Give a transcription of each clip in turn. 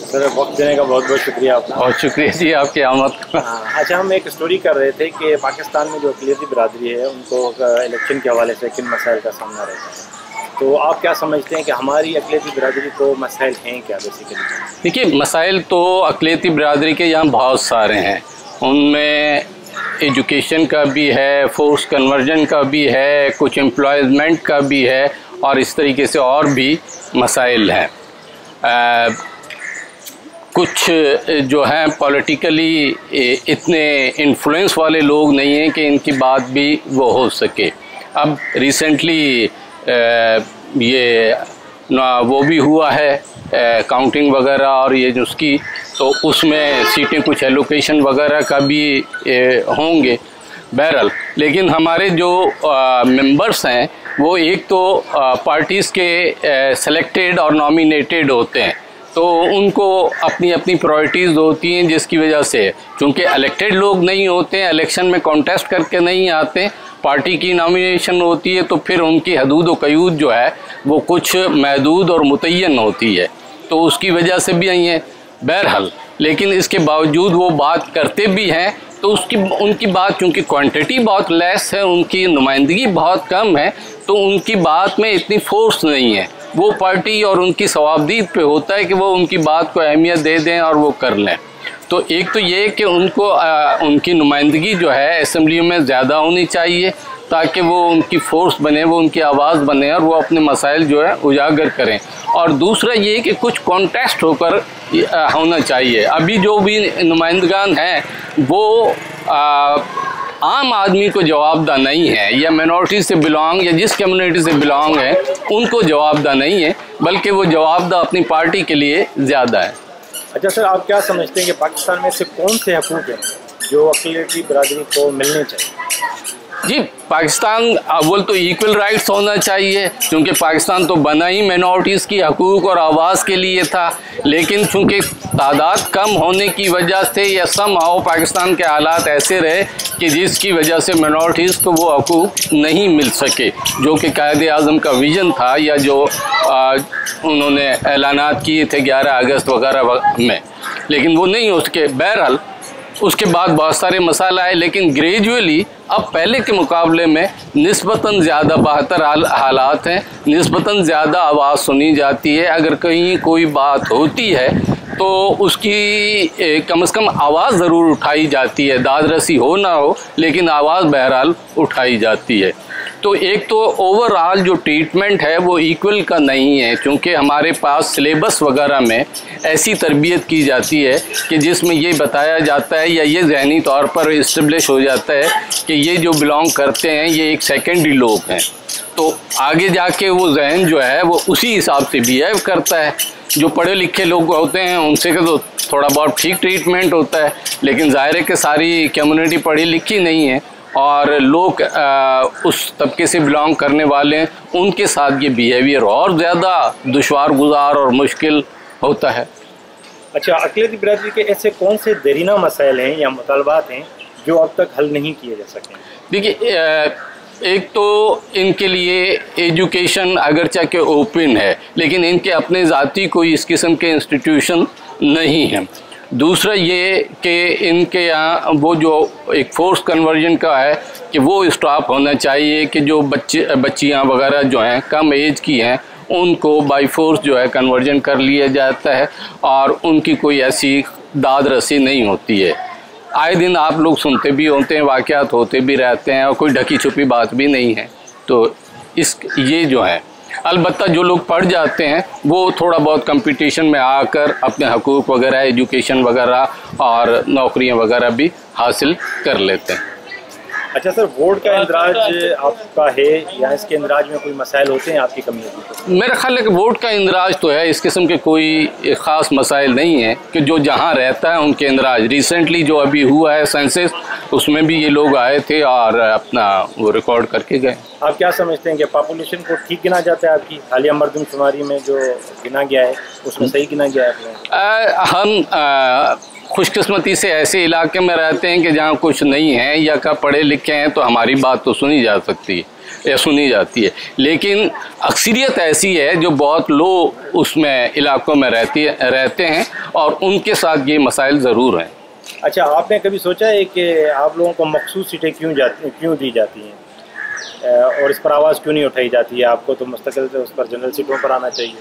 Sir वक्त देने का बहुत बहुत शुक्रिया आपका। बहुत शुक्रिया जी आपकी आमद का। अच्छा, हम एक स्टोरी कर रहे थे कि पाकिस्तान में जो अक़लियती बिरादरी है उनको इलेक्शन के हवाले से किन मसाइल का सामना रहता है, तो आप क्या समझते हैं कि हमारी अक़लियती बिरादरी को मसाइल हैं क्या बेसिकली? देखिए, मसाइल तो अक़लियती बिरादरी के यहाँ बहुत सारे हैं। उनमें एजुकेशन का भी है, फोर्स कन्वर्जन का भी है, कुछ एम्प्लॉयमेंट का भी है और इस तरीके से और भी मसाइल हैं। कुछ जो हैं पॉलिटिकली इतने इन्फ्लुएंस वाले लोग नहीं हैं कि इनकी बात भी वो हो सके। अब रिसेंटली ये वो भी हुआ है काउंटिंग वगैरह और ये जो उसकी, तो उसमें सीटें कुछ एलोकेशन वगैरह का भी होंगे बहरहाल। लेकिन हमारे जो मेंबर्स हैं वो एक तो पार्टीज़ के सेलेक्टेड और नॉमिनेटेड होते हैं, तो उनको अपनी अपनी प्रायोरिटीज़ होती हैं, जिसकी वजह से चूँकि इलेक्टेड लोग नहीं होते हैं, इलेक्शन में कॉन्टेस्ट करके नहीं आते, पार्टी की नॉमिनेशन होती है, तो फिर उनकी हदूद व क़यूद जो है वो कुछ महदूद और मुतय्यन होती है, तो उसकी वजह से भी नहीं है बहरहाल। लेकिन इसके बावजूद वो बात करते भी हैं, तो उनकी बात चूँकि क्वांटिटी बहुत लेस है, उनकी नुमाइंदगी बहुत कम है, तो उनकी बात में इतनी फोर्स नहीं है। वो पार्टी और उनकी सवाबदीद पे होता है कि वो उनकी बात को अहमियत दे दें और वो कर लें। तो एक तो ये कि उनको उनकी नुमाइंदगी जो है असेंबली में ज़्यादा होनी चाहिए, ताकि वो उनकी फोर्स बने, वो उनकी आवाज़ बने और वो अपने मसाइल जो है उजागर करें। और दूसरा ये कि कुछ कॉन्टेस्ट होकर होना चाहिए। अभी जो भी नुमाइंदगान हैं वो आम आदमी को जवाबदा नहीं है, या मिनॉरिटी से बिलोंग या जिस कम्युनिटी से बिलोंग है उनको जवाबदा नहीं है, बल्कि वो जवाबदा अपनी पार्टी के लिए ज़्यादा है। अच्छा सर, आप क्या समझते हैं कि पाकिस्तान में से कौन से हकूक़ हैं जो अक़लियती बिरादरी को मिलने चाहिए? जी, पाकिस्तान अव्वल तो इक्वल राइट्स होना चाहिए, क्योंकि पाकिस्तान तो बना ही मिनॉरिटीज़ की हकूक़ और आवाज़ के लिए था। लेकिन चूँकि तादाद कम होने की वजह से या समहाउ पाकिस्तान के हालात ऐसे रहे कि जिसकी वजह से मिनॉरिटीज़ को वो हकूक़ नहीं मिल सके, जो कि कायदे आज़म का विज़न था, या जो उन्होंने ऐलानात किए थे 11 अगस्त वगैरह में, लेकिन वो नहीं हो सके। बहरहाल उसके बाद बहुत सारे मसाला आए, लेकिन ग्रेजुअली अब पहले के मुकाबले में निस्बतन ज़्यादा बेहतर हालात हैं, निस्बतन ज़्यादा आवाज़ सुनी जाती है। अगर कहीं कोई बात होती है तो उसकी कम से कम आवाज़ ज़रूर उठाई जाती है, दाद रसी हो ना हो, लेकिन आवाज़ बहरहाल उठाई जाती है। तो एक तो ओवरऑल जो ट्रीटमेंट है वो इक्वल का नहीं है, क्योंकि हमारे पास सिलेबस वगैरह में ऐसी तरबियत की जाती है कि जिसमें ये बताया जाता है या ये ज़हनी तौर पर इस्टेब्लिश हो जाता है कि ये जो बिलोंग करते हैं ये एक सेकेंडरी लोग हैं, तो आगे जाके वो जहन जो है वो उसी हिसाब से बिहेव करता है। जो पढ़े लिखे लोग होते हैं उनसे तो थोड़ा बहुत ठीक ट्रीटमेंट होता है, लेकिन ज़ाहिर है कि सारी कम्युनिटी पढ़ी लिखी नहीं है और लोग उस तबके से बिलोंग करने वाले हैं, उनके साथ ये बिहेवियर और ज़्यादा दुश्वार गुजार और मुश्किल होता है। अच्छा, अक़लियती बिरादरी के ऐसे कौन से देरीना मसाइल हैं या मुतालबात हैं जो अब तक हल नहीं किए जा सके? देखिए, एक तो इनके लिए एजुकेशन अगरचे के ओपन है, लेकिन इनके अपने ज़ाती कोई इस किस्म के इंस्टीट्यूशन नहीं हैं। दूसरा ये कि इनके यहाँ वो जो एक फोर्स कन्वर्जन का है कि वो स्टॉप होना चाहिए, कि जो बच्चियाँ वगैरह जो हैं कम एज की हैं उनको बाई फोर्स जो है कन्वर्जन कर लिया जाता है और उनकी कोई ऐसी दाद रसी नहीं होती है। आए दिन आप लोग सुनते भी होते हैं, वाक़यात होते भी रहते हैं और कोई ढकी छुपी बात भी नहीं है। तो ये जो है, अलबत्ता जो लोग पढ़ जाते हैं वो थोड़ा बहुत कंपटीशन में आकर अपने हकूक़ वगैरह, एजुकेशन वगैरह और नौकरियां वगैरह भी हासिल कर लेते हैं। अच्छा सर, वोट का इंदराज आपका है या इसके इंदराज में कोई मसाइल होते हैं आपकी कम्युनिटी को? मेरा ख्याल है कि वोट का इंदराज तो है, इस किस्म के कोई ख़ास मसाइल नहीं है कि जो जहाँ रहता है उनके इंदराज। रिसेंटली जो अभी हुआ है सेंसस, उसमें भी ये लोग आए थे और अपना वो रिकॉर्ड करके गए। आप क्या समझते हैं कि पॉपुलेशन को ठीक गिना जाता है? आपकी हालिया मरदमशुमारी में जो गिना गया है उसमें सही गिना गया है? हम खुशकिस्मती से ऐसे इलाके में रहते हैं कि जहाँ कुछ नहीं है या का पढ़े लिखे हैं, तो हमारी बात तो सुनी जा सकती है। या सुनी जाती है, लेकिन अक्सरियत ऐसी है जो बहुत लो उसमें इलाकों में रहते हैं और उनके साथ ये मसाइल ज़रूर हैं। अच्छा, आपने कभी सोचा है कि आप लोगों को मखसूस सीटें क्यों दी जाती हैं और इस पर आवाज़ क्यों नहीं उठाई जाती है? आपको तो मुस्तकिल से उस पर जनरल सीटों पर आना चाहिए।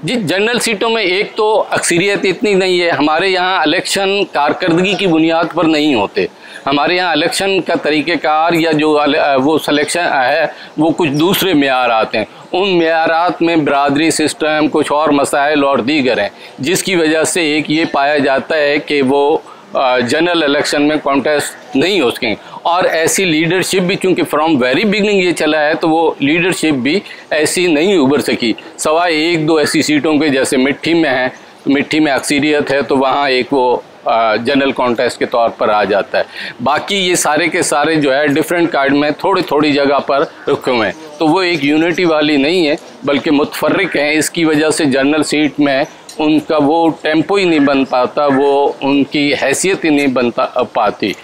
जी, जनरल सीटों में एक तो अक्सरियत इतनी नहीं है, हमारे यहाँ इलेक्शन कारकर्दगी की बुनियाद पर नहीं होते। हमारे यहाँ इलेक्शन का तरीक़ेकार या जो वो सिलेक्शन है वो कुछ दूसरे मेयार आते हैं, उन मेयारात में बरादरी सिस्टम, कुछ और मसाइल और दीगर हैं, जिसकी वजह से एक ये पाया जाता है कि वो जनरल इलेक्शन में कॉन्टेस्ट नहीं हो सकेंगे। और ऐसी लीडरशिप भी चूँकि फ्रॉम वेरी बिगनिंग ये चला है, तो वो लीडरशिप भी ऐसी नहीं उभर सकी, सवाए एक दो ऐसी सीटों के, जैसे मिट्टी में है, तो मिट्टी में अक्सरियत है तो वहाँ एक वो जनरल कॉन्टेस्ट के तौर पर आ जाता है। बाकी ये सारे के सारे जो है डिफरेंट कार्ड में थोड़ी थोड़ी जगह पर रुके हुए हैं, तो वो एक यूनिटी वाली नहीं है बल्कि मुतफर्रिक हैं। इसकी वजह से जनरल सीट में उनका वो टेम्पो ही नहीं बन पाता, वो उनकी हैसियत ही नहीं बन पाती,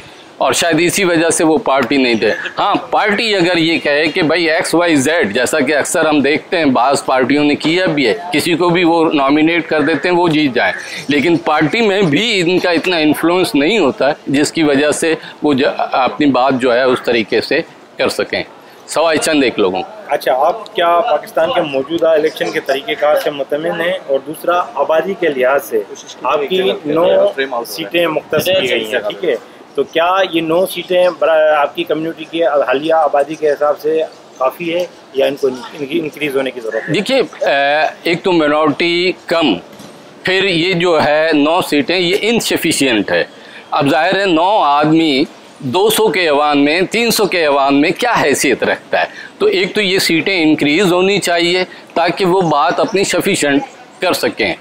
और शायद इसी वजह से वो पार्टी नहीं दे। हाँ, पार्टी अगर ये कहे कि भाई XYZ, जैसा कि अक्सर हम देखते हैं बाज़ पार्टियों ने किया भी है, किसी को भी वो नॉमिनेट कर देते हैं वो जीत जाए, लेकिन पार्टी में भी इनका इतना इन्फ्लुएंस नहीं होता है जिसकी वजह से वो अपनी बात जो है उस तरीके से कर सकें, सवाए चंद एक लोगों। अच्छा, आप क्या पाकिस्तान के मौजूदा इलेक्शन के तरीक़ेकार से मुतमिन हैं? और दूसरा, आबादी के लिहाज से आपकी 9 सीटें मुख्तस की गई हैं, ठीक है, तो क्या ये 9 सीटें आपकी कम्युनिटी की हालिया आबादी के हिसाब से काफ़ी है या इनको इंक्रीज़ होने की ज़रूरत है? देखिए, एक तो मिनॉरिटी कम, फिर ये जो है 9 सीटें ये इनसफिशिएंट है। अब जाहिर है 9 आदमी 200 के अवान में, 300 के अवान में क्या हैसियत रखता है, तो एक तो ये सीटें इंक्रीज़ होनी चाहिए ताकि वो बात अपनी सफिशेंट कर सकें।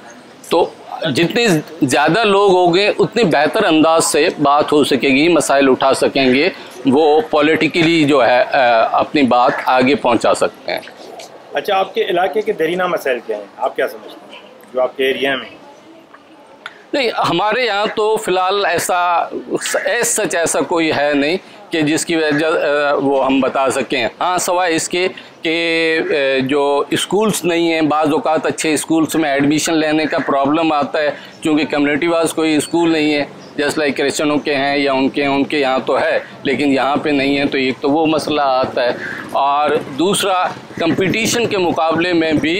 तो जितने ज़्यादा लोग होंगे उतने बेहतर अंदाज से बात हो सकेगी, मसाइल उठा सकेंगे, वो पॉलिटिकली जो है अपनी बात आगे पहुंचा सकते हैं। अच्छा, आपके इलाके के दरीना मसाइल क्या हैं, आप क्या समझते हैं जो आपके एरिया में? नहीं, हमारे यहाँ तो फ़िलहाल ऐसा कोई है नहीं कि जिसकी वजह वो हम बता सकें। हाँ, सवाए इसके कि जो स्कूल्स नहीं हैं, बाज़ औक़ात अच्छे स्कूल्स में एडमिशन लेने का प्रॉब्लम आता है, क्योंकि कम्युनिटी वाइज कोई स्कूल नहीं है, जैसे लाइक क्रिश्चनों के हैं या उनके यहाँ तो है लेकिन यहाँ पे नहीं है, तो एक तो वो मसला आता है। और दूसरा, कंपटीशन के मुकाबले में भी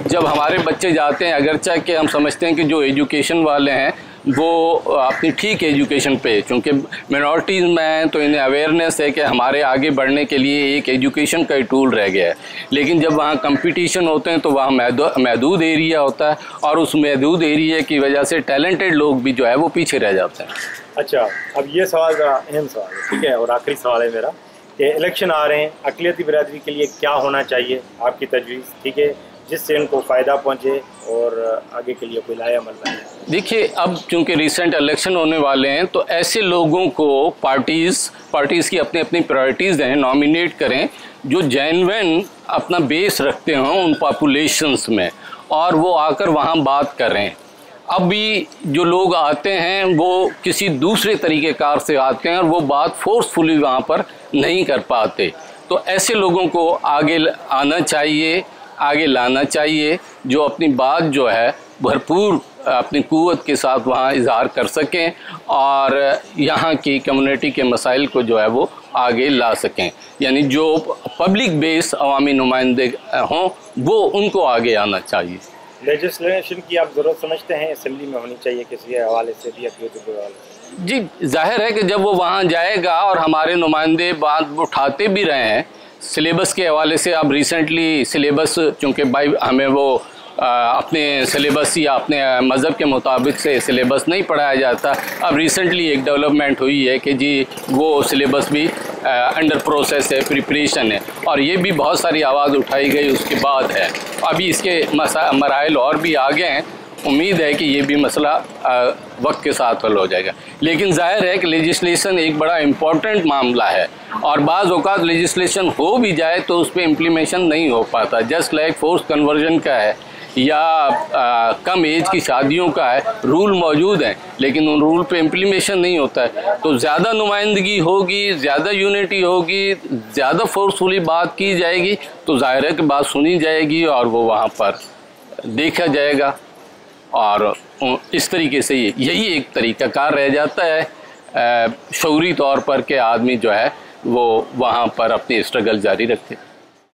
जब हमारे बच्चे जाते हैं, अगरचे कि हम समझते हैं कि जो एजुकेशन वाले हैं वो अपनी ठीक एजुकेशन पे, चूँकि मिनॉरिटीज़ में हैं तो इन्हें अवेयरनेस है कि हमारे आगे बढ़ने के लिए एक एजुकेशन का ही टूल रह गया है, लेकिन जब वहाँ कंपटीशन होते हैं तो वहाँ महदूद एरिया होता है और उस महदूद एरिया की वजह से टैलेंटेड लोग भी जो है वो पीछे रह जाते हैं। अच्छा, अब ये सवाल का अहम सवाल है, ठीक है, और आखिरी सवाल है मेरा कि इलेक्शन आ रहे हैं, अक़लियती बिरादरी के लिए क्या होना चाहिए आपकी तजवीज़, ठीक है, जिससे इनको फ़ायदा पहुँचे और आगे के लिए कोई लाएअमल बने? देखिए, अब चूँकि रिसेंट इलेक्शन होने वाले हैं तो ऐसे लोगों को पार्टीज़ की अपनी अपनी प्रायोरिटीज़ हैं, नॉमिनेट करें जो जेन्युइन अपना बेस रखते हों उन पॉपुलेशंस में, और वो आकर वहाँ बात करें। अभी जो लोग आते हैं वो किसी दूसरे तरीक़ेकार से आते हैं और वो बात फोर्सफुली वहाँ पर नहीं कर पाते, तो ऐसे लोगों को आगे आना चाहिए, आगे लाना चाहिए, जो अपनी बात जो है भरपूर अपनी क़ुव्वत के साथ वहाँ इज़हार कर सकें और यहाँ की कम्युनिटी के मसाइल को जो है वो आगे ला सकें। यानी जो पब्लिक बेस अवामी नुमाइंदे हों वो उनको आगे आना चाहिए। लेजिस्लेशन की आप ज़रूरत समझते हैं असेंबली में होनी चाहिए किसी हवाले से भी, अक़लियत के हवाले से? जी, जाहिर है कि जब वो वहाँ जाएगा और हमारे नुमाइंदे बात उठाते भी रहे हैं, सिलेबस के हवाले से अब रिसेंटली सिलेबस, चूँकि भाई हमें वो अपने सिलेबस या अपने मज़हब के मुताबिक से सिलेबस नहीं पढ़ाया जाता, अब रिसेंटली एक डेवलपमेंट हुई है कि जी वो सिलेबस भी अंडर प्रोसेस है, प्रिपरेशन है, और ये भी बहुत सारी आवाज़ उठाई गई उसके बाद है। अभी इसके मराइल और भी आगे हैं, उम्मीद है कि ये भी मसला वक्त के साथ हल हो जाएगा। लेकिन जाहिर है कि लेजिस्लेशन एक बड़ा इम्पॉर्टेंट मामला है और बाज़ औक़ात लेजिस्लेशन हो भी जाए तो उस पर इम्प्लीमेशन नहीं हो पाता, जस्ट लाइक फोर्स कन्वर्जन का है या कम एज की शादियों का है, रूल मौजूद हैं लेकिन उन रूल पे इम्प्लीमेशन नहीं होता है। तो ज़्यादा नुमाइंदगी होगी, ज़्यादा यूनिटी होगी, ज़्यादा फोर्सफुली बात की जाएगी तो जाहिर है कि बात सुनी जाएगी और वो वहाँ पर देखा जाएगा। और इस तरीके से यही एक तरीक़ाकार रह जाता है शऊरी तौर पर कि आदमी जो है वो वहाँ पर अपनी स्ट्रगल जारी रखे।